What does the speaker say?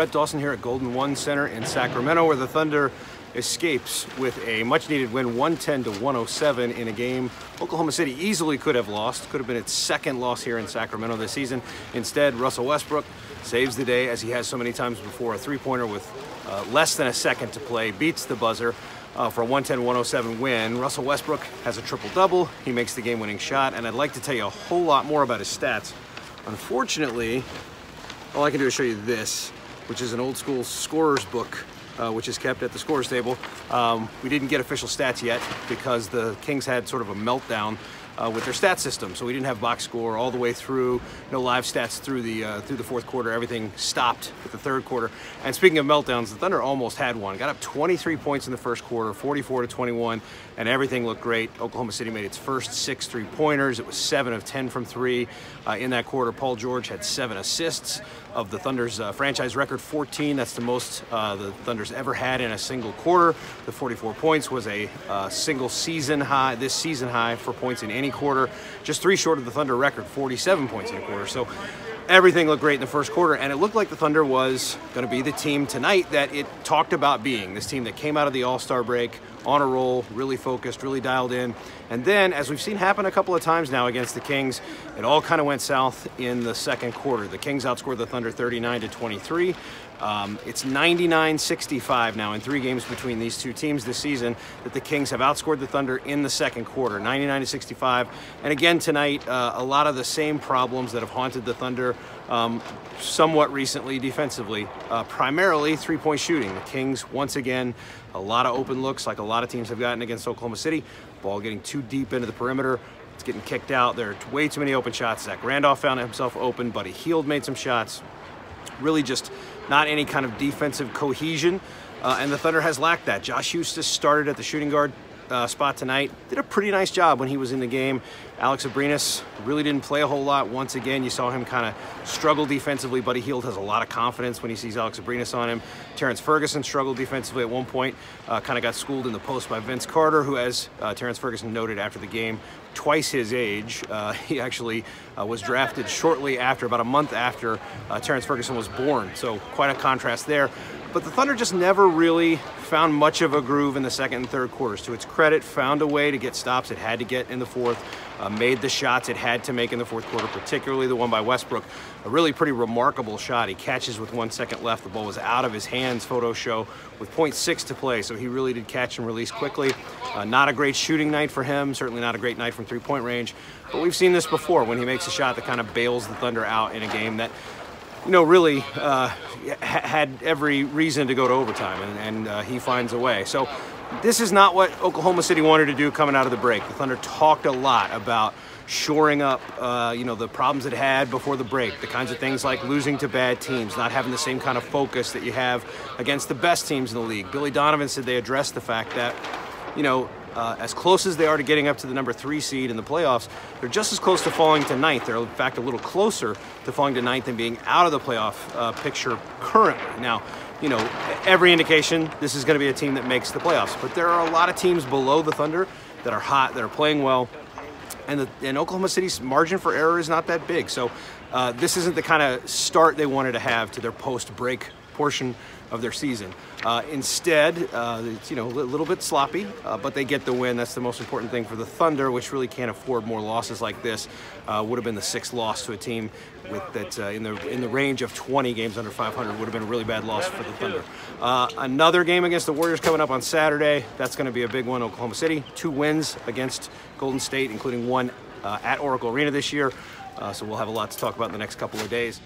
Brett Dawson here at Golden One Center in Sacramento, where the Thunder escapes with a much-needed win, 110-107 in a game Oklahoma City easily could have lost. Could have been its second loss here in Sacramento this season. Instead, Russell Westbrook saves the day, as he has so many times before. A three-pointer with less than a second to play beats the buzzer for a 110-107 win. Russell Westbrook has a triple-double. He makes the game-winning shot, and I'd like to tell you a whole lot more about his stats. Unfortunately, all I can do is show you this, which is an old-school scorer's book, which is kept at the scorer's table. We didn't get official stats yet because the Kings had sort of a meltdown with their stat system, so we didn't have box score all the way through. No live stats through the fourth quarter. Everything stopped with the third quarter. And speaking of meltdowns, the Thunder almost had one. Got up 23 points in the first quarter, 44-21, and everything looked great. Oklahoma City made its first 6 3-pointers. It was 7 of 10 from 3 in that quarter. Paul George had 7 assists. Of the Thunder's franchise record, 14. That's the most the Thunder's ever had in a single quarter. The 44 points was a single season high, this season high for points in any quarter. Just 3 short of the Thunder record, 47 points in a quarter. So everything looked great in the first quarter, and it looked like the Thunder was going to be the team tonight that it talked about being. This team that came out of the All-Star break on a roll, really focused, really dialed in. And then, as we've seen happen a couple of times now against the Kings, it all kind of went south in the second quarter. The Kings outscored the Thunder 39-23. It's 99-65 now in 3 games between these two teams this season that the Kings have outscored the Thunder in the second quarter, 99-65. And again tonight, a lot of the same problems that have haunted the Thunder somewhat recently defensively, primarily three-point shooting. The Kings, once again, a lot of open looks like a lot of teams have gotten against Oklahoma City. Ball getting too deep into the perimeter. It's getting kicked out. There are way too many open shots. Zach Randolph found himself open. Buddy Hield made some shots. Really just not any kind of defensive cohesion, and the Thunder has lacked that. Josh Huestis started at the shooting guard spot tonight. Did a pretty nice job when he was in the game. Alex Abrinas really didn't play a whole lot. Once again, you saw him kind of struggle defensively. Buddy Hield has a lot of confidence when he sees Alex Abrinas on him. Terrence Ferguson struggled defensively at one point. Kind of got schooled in the post by Vince Carter, who, as Terrence Ferguson noted after the game, twice his age. He actually was drafted shortly after, about a month after Terrence Ferguson was born. So quite a contrast there. But the Thunder just never really found much of a groove in the second and third quarters. To its credit, found a way to get stops it had to get in the fourth, made the shots it had to make in the fourth quarter, particularly the one by Westbrook. A really pretty remarkable shot. He catches with 1 second left. The ball was out of his hands, photos show, with 0.6 to play. So he really did catch and release quickly. Not a great shooting night for him, certainly not a great night from three-point range. But we've seen this before when he makes a shot that kind of bails the Thunder out in a game that, you know, really had every reason to go to overtime, and he finds a way. So this is not what Oklahoma City wanted to do coming out of the break. The Thunder talked a lot about shoring up, the problems it had before the break, the kinds of things like losing to bad teams, not having the same kind of focus that you have against the best teams in the league. Billy Donovan said they addressed the fact that, as close as they are to getting up to the number 3 seed in the playoffs, they're just as close to falling to 9th. They're, in fact, a little closer to falling to 9th and being out of the playoff picture currently. Now, every indication this is going to be a team that makes the playoffs. But there are a lot of teams below the Thunder that are hot, that are playing well. And Oklahoma City's margin for error is not that big. So this isn't the kind of start they wanted to have to their post-break portion of their season. Instead, it's a little bit sloppy, but they get the win. That's the most important thing for the Thunder, which really can't afford more losses like this. Would have been the 6th loss to a team that's in the range of 20 games under 500. Would have been a really bad loss for the Thunder. Another game against the Warriors coming up on Saturday. That's going to be a big one. Oklahoma City, 2 wins against Golden State, including one at Oracle Arena this year. So we'll have a lot to talk about in the next couple of days.